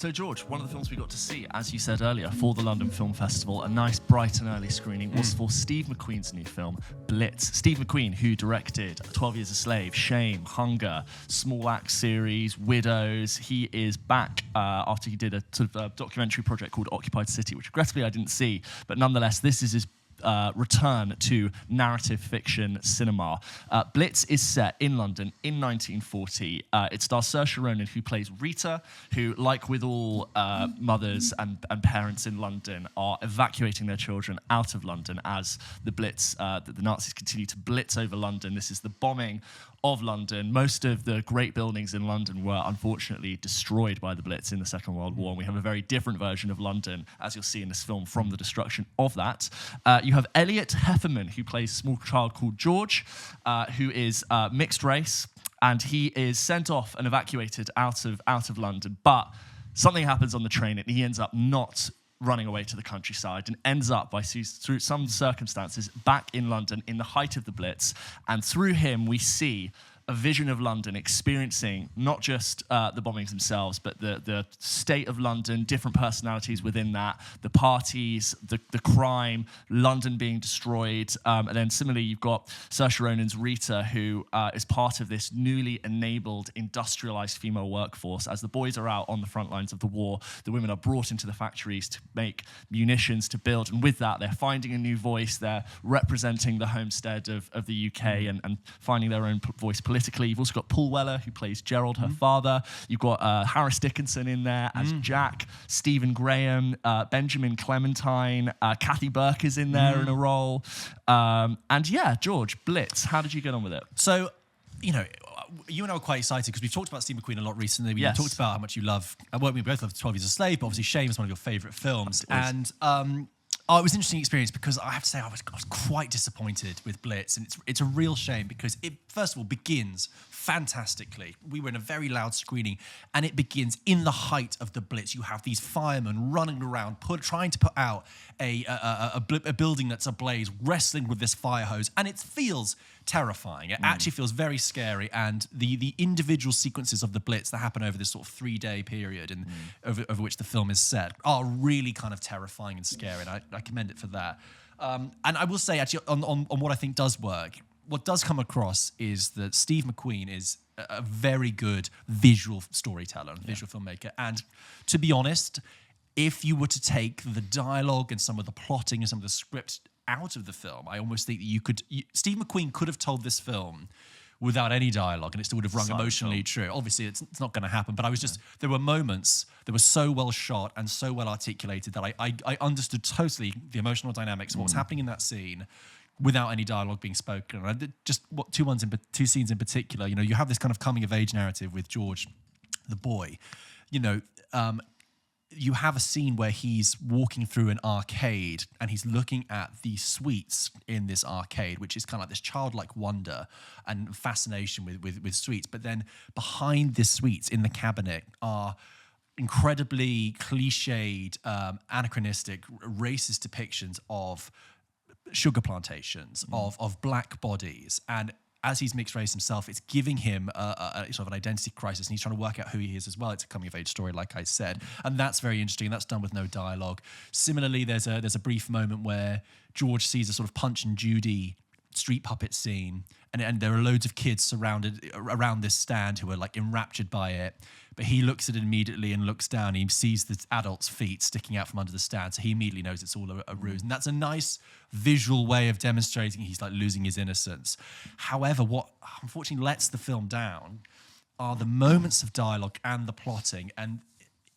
So, George, one of the films we got to see, as you said earlier, for the London Film Festival, a nice, bright and early screening, was for Steve McQueen's new film, Blitz. Steve McQueen, who directed 12 Years a Slave, Shame, Hunger, Small Axe series, Widows. He is back after he did a sort of documentary project called Occupied City, which regrettably I didn't see. But nonetheless, this is his return to narrative fiction cinema. Blitz is set in London in 1940. It stars Saoirse Ronan, who plays Rita, who, like with all mothers and parents in London, are evacuating their children out of London as the Blitz, the Nazis continue to blitz over London. This is the bombing of London. Most of the great buildings in London were unfortunately destroyed by the Blitz in the Second World War. And we have a very different version of London, as you'll see in this film, from the destruction of that. You have Elliot Hefferman, who plays a small child called George, who is mixed race, and he is sent off and evacuated out of London. But something happens on the train, and he ends up not running away to the countryside and ends up, through some circumstances, back in London in the height of the Blitz. And through him, we see a vision of London experiencing not just the bombings themselves, but the state of London, different personalities within that, the parties, the crime, London being destroyed. And then similarly, you've got Saoirse Ronan's Rita, who is part of this newly enabled, industrialized female workforce. As the boys are out on the front lines of the war, the women are brought into the factories to make munitions, to build. And with that, they're finding a new voice. They're representing the homestead of the UK and finding their own voice politically. You've also got Paul Weller, who plays Gerald, her father. You've got Harris Dickinson in there as Jack, Stephen Graham, Benjamin Clementine, Kathy Burke is in there in a role. And yeah, George, Blitz, how did you get on with it? So, you know, you and I were quite excited because we've talked about Steve McQueen a lot recently. We talked about how much you love, well, we both love 12 Years a Slave, but obviously Shame is one of your favourite films. And it was an interesting experience because I have to say I was quite disappointed with Blitz, and it's a real shame because it, first of all, begins fantastically. We were in a very loud screening, and it begins in the height of the Blitz. You have these firemen running around, trying to put out a building that's ablaze, wrestling with this fire hose, and it feels terrifying. It actually feels very scary, and the individual sequences of the Blitz that happen over this sort of 3-day period and over which the film is set are really kind of terrifying and scary, and I commend it for that. And I will say, actually, on what I think does work, what does come across is that Steve McQueen is a very good visual storyteller and visual filmmaker. And to be honest, if you were to take the dialogue and some of the plotting and some of the script out of the film, I almost think that Steve McQueen could have told this film without any dialogue and it still would have rung emotionally true. Obviously, it's not going to happen, but I was just, there were moments that were so well shot and so well articulated that I understood totally the emotional dynamics of what was happening in that scene without any dialogue being spoken. And I did just two scenes in particular, you know, you have this kind of coming of age narrative with George, the boy, you know, you have a scene where he's walking through an arcade and he's looking at the sweets in this arcade, which is kind of like this childlike wonder and fascination with sweets. But then behind the sweets in the cabinet are incredibly cliched, anachronistic, racist depictions of sugar plantations, of black bodies. And as he's mixed race himself, it's giving him a sort of an identity crisis, and he's trying to work out who he is as well. It's a coming-of-age story, like I said, and that's very interesting. That's done with no dialogue. Similarly, there's a brief moment where George sees a sort of Punch and Judy street puppet scene, and there are loads of kids surrounded around this stand who are like enraptured by it. But he looks at it immediately and looks down. He sees the adult's feet sticking out from under the stand, so he immediately knows it's all a ruse. And that's a nice visual way of demonstrating he's like losing his innocence. However, what unfortunately lets the film down are the moments of dialogue and the plotting. And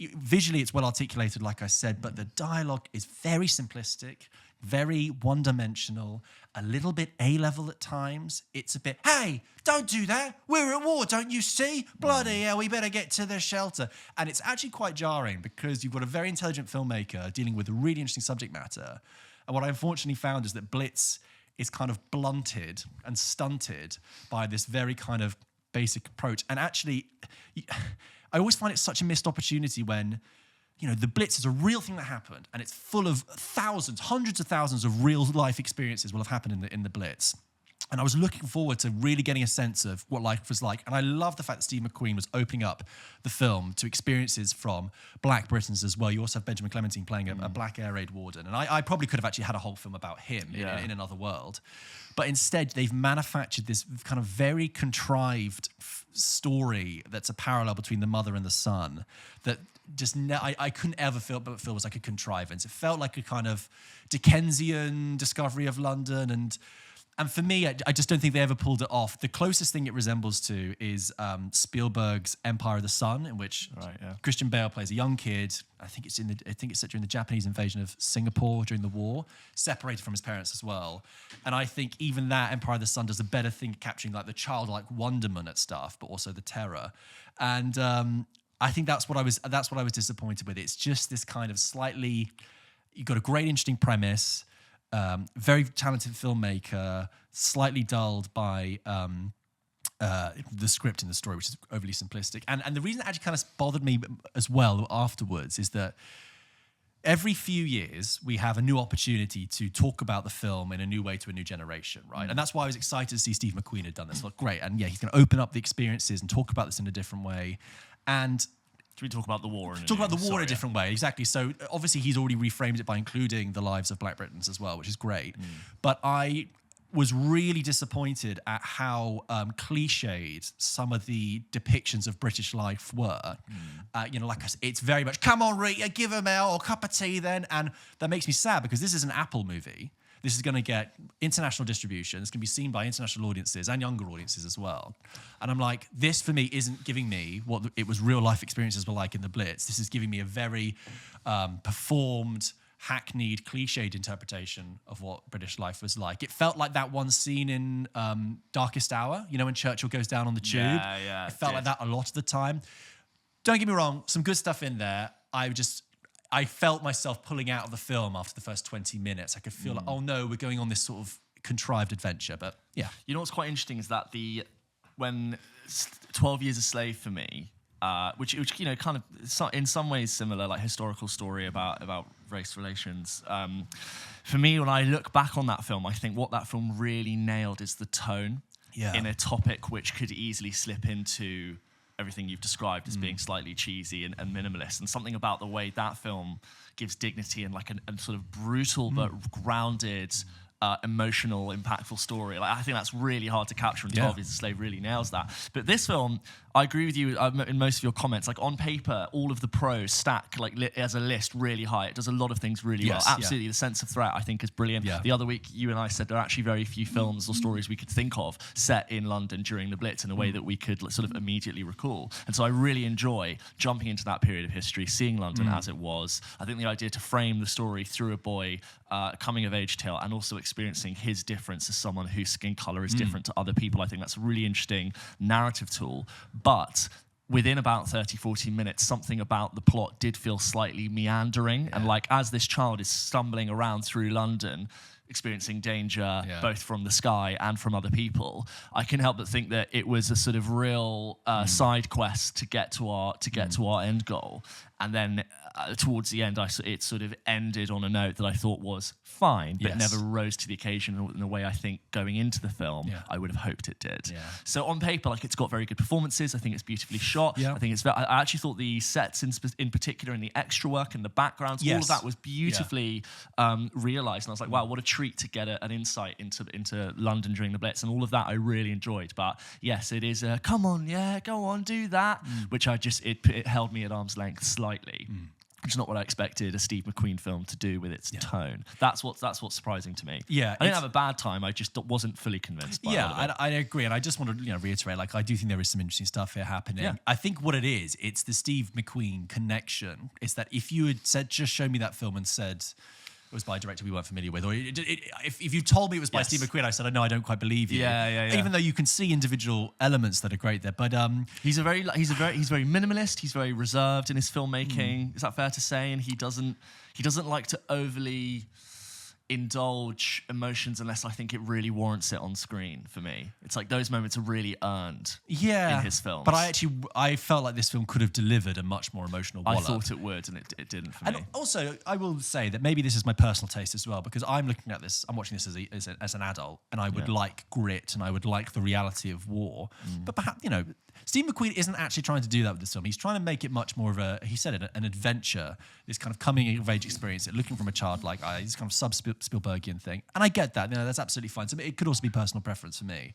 visually, it's well articulated, like I said, but the dialogue is very simplistic, very one-dimensional, a little bit A-level at times. It's a bit, hey, don't do that. We're at war, don't you see? Bloody hell, we better get to the shelter. And it's actually quite jarring because you've got a very intelligent filmmaker dealing with a really interesting subject matter. And what I unfortunately found is that Blitz is kind of blunted and stunted by this very kind of basic approach. And actually, I always find it such a missed opportunity when, you know, the Blitz is a real thing that happened, and it's full of thousands, hundreds of thousands of real life experiences will have happened in the Blitz. And I was looking forward to really getting a sense of what life was like. And I love the fact that Steve McQueen was opening up the film to experiences from Black Britons as well. You also have Benjamin Clementine playing a Black Air Raid warden. And I probably could have actually had a whole film about him in another world. But instead, they've manufactured this kind of very contrived story that's a parallel between the mother and the son that just I couldn't ever feel was like a contrivance. It felt like a kind of Dickensian discovery of London, and for me, I just don't think they ever pulled it off. The closest thing it resembles to is Spielberg's Empire of the Sun, in which Christian Bale plays a young kid. I think it's set during the Japanese invasion of Singapore during the war, separated from his parents as well. And I think even that Empire of the Sun does a better thing at capturing like the childlike wonderment at stuff, but also the terror. And I think that's what I was disappointed with. It's just this kind of slightly, you've got a great, interesting premise. Very talented filmmaker, slightly dulled by the script in the story, which is overly simplistic. And the reason it actually kind of bothered me as well afterwards is that every few years we have a new opportunity to talk about the film in a new way to a new generation, right? And that's why I was excited to see Steve McQueen had done this. Look, great. And yeah, he's going to open up the experiences and talk about this in a different way. And should we talk about the war? Talk about the war in a different way, exactly. So obviously he's already reframed it by including the lives of Black Britons as well, which is great. But I was really disappointed at how cliched some of the depictions of British life were. Like I said, it's very much, come on, Rita, give him out, or cup of tea then. And that makes me sad because this is an Apple movie. This is going to get international distribution. It's going to be seen by international audiences and younger audiences as well. And I'm like, this for me isn't giving me what it was real life experiences were like in the Blitz. This is giving me a very performed, hackneyed, cliched interpretation of what British life was like. It felt like that one scene in Darkest Hour, when Churchill goes down on the tube. Yeah, it felt like that a lot of the time. Don't get me wrong, some good stuff in there. I felt myself pulling out of the film after the first 20 minutes. I could feel like, oh no, we're going on this sort of contrived adventure. But yeah. You know what's quite interesting is that when 12 Years a Slave for me, which kind of in some ways similar, like historical story about race relations. For me, when I look back on that film, I think what that film really nailed is the tone in a topic which could easily slip into everything you've described as being slightly cheesy and minimalist, and something about the way that film gives dignity and like a sort of brutal but grounded, emotional, impactful story. Like I think that's really hard to capture, and 12 Years a Slave really nails that. But this film, I agree with you in most of your comments. Like on paper, all of the pros stack like as a list really high. It does a lot of things really well. Absolutely, the sense of threat I think is brilliant. The other week, you and I said there are actually very few films or stories we could think of set in London during the Blitz in a way that we could sort of immediately recall. And so I really enjoy jumping into that period of history, seeing London as it was. I think the idea to frame the story through a boy coming of age tale and also experiencing his difference as someone whose skin color is different to other people, I think that's a really interesting narrative tool. But within about 30, 40 minutes, something about the plot did feel slightly meandering. And like as this child is stumbling around through London, experiencing danger both from the sky and from other people, I can help but think that it was a sort of real side quest to get to our end goal. And then towards the end, it sort of ended on a note that I thought was fine, but never rose to the occasion in a way I think going into the film I would have hoped it did. So on paper, like it's got very good performances. I think it's beautifully shot. I think I actually thought the sets in particular and the extra work and the backgrounds, all of that was beautifully realised. And I was like, wow, what a treat to get an insight into London during the Blitz, and all of that I really enjoyed. But yes, it is come on, go on, do that, which it held me at arm's length slightly. Which is not what I expected a Steve McQueen film to do with its tone. That's what's surprising to me. I didn't have a bad time. I just wasn't fully convinced by I agree, and I just want to reiterate, like I do think there is some interesting stuff here happening. I think what it is, it's the Steve McQueen connection. It's that if you had said, just show me that film and said it was by a director we weren't familiar with, or if you told me it was by Steve McQueen, I said, no, I don't quite believe you. Even though you can see individual elements that are great there, but he's very minimalist. He's very reserved in his filmmaking. Is that fair to say? And he doesn't like to overly indulge emotions unless I think it really warrants it on screen for me. It's like those moments are really earned in his films. But I felt like this film could have delivered a much more emotional wallop. I thought it would, and it didn't for me. And also, I will say that maybe this is my personal taste as well, because I'm looking at this, I'm watching this as an adult, and I would like grit, and I would like the reality of war. But perhaps, Steve McQueen isn't actually trying to do that with this film. He's trying to make it much more of he said it, an adventure, this kind of coming of age experience, looking from a childlike eye, this kind of sub-Spielbergian thing. And I get that, that's absolutely fine. So it could also be personal preference for me.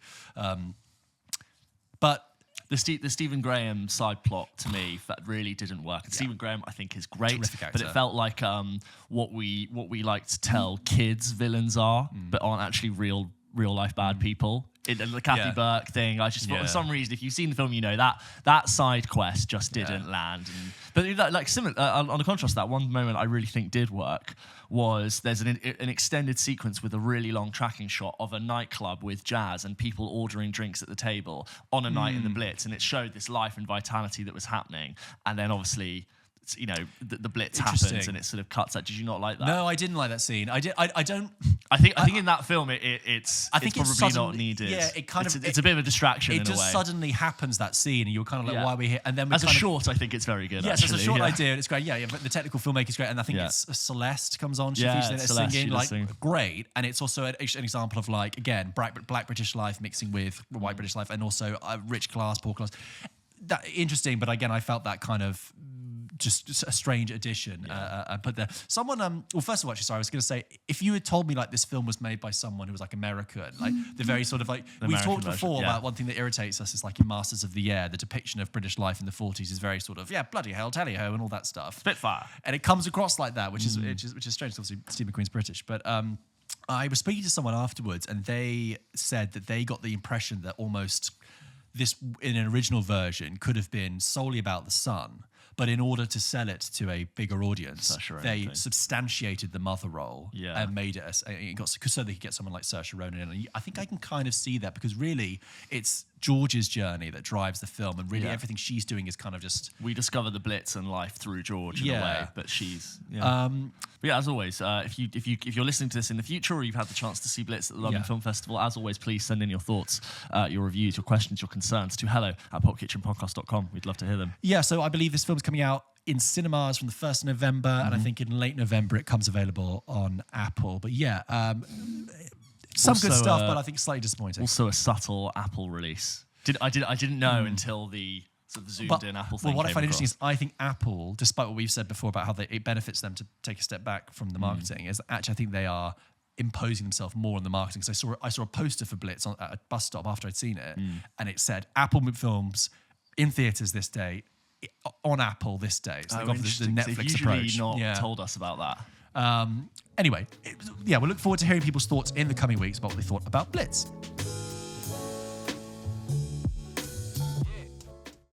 But the Stephen Graham side plot to me that really didn't work. And Stephen Graham, I think, is great, but it felt like what we like to tell kids villains are, but aren't actually real life bad people. And the Kathy Burke thing, I just thought for some reason, if you've seen the film, that side quest just didn't land. But like similar, on the contrast, that one moment I really think did work was there's an extended sequence with a really long tracking shot of a nightclub with jazz and people ordering drinks at the table on a night in the Blitz, and it showed this life and vitality that was happening. And then obviously, the Blitz happens and it sort of cuts out. Did you not like that? No, I didn't like that scene. I don't. I think in that film it's probably not needed. Yeah, it's a bit of a distraction. It just suddenly happens, that scene, and you're kind of like, why are we here? And then as a short, I think it's very good. Yes, as a short idea, it's great. Yeah, but the technical filmmaker's great, and I think it's Celeste comes on. She's singing great, and it's also an example of again black British life mixing with white British life, and also rich class, poor class. That interesting, but again, I felt that kind of just a strange addition. But there, someone, well, first of all, actually, sorry, I was going to say, if you had told me this film was made by someone who was American, the very sort of we've talked before about one thing that irritates us is in Masters of the Air, the depiction of British life in the 40s is very sort of bloody hell, tally-ho, and all that stuff. Spitfire, and it comes across like that, which is strange. Obviously, Steve McQueen's British, but. I was speaking to someone afterwards, and they said that they got the impression that almost this, in an original version, could have been solely about the son. But in order to sell it to a bigger audience, they substantiated the mother role and made it so they could get someone like Saoirse Ronan in. And I think I can kind of see that, because really it's George's journey that drives the film, and really everything she's doing is kind of just... We discover the Blitz and life through George in a way, but she's... But as always, if you're listening to this in the future, or you've had the chance to see Blitz at the London Film Festival, as always, please send in your thoughts, your reviews, your questions, your concerns to hello@popkitchenpodcast.com. We'd love to hear them. Yeah, so I believe this film's coming out in cinemas from the 1st of November, and I think in late November it comes available on Apple. But some good stuff, but I think slightly disappointing. Also a subtle Apple release. I didn't know until the sort of zoomed in Apple thing. Well, what I find interesting is I think Apple, despite what we've said before about how it benefits them to take a step back from the marketing, is actually I think they are imposing themselves more on the marketing. So I saw a poster for Blitz at a bus stop after I'd seen it, and it said Apple Films in theaters this day, on Apple this day. So the Netflix approach. Not told us about that. Anyway, we'll look forward to hearing people's thoughts in the coming weeks about what they thought about Blitz.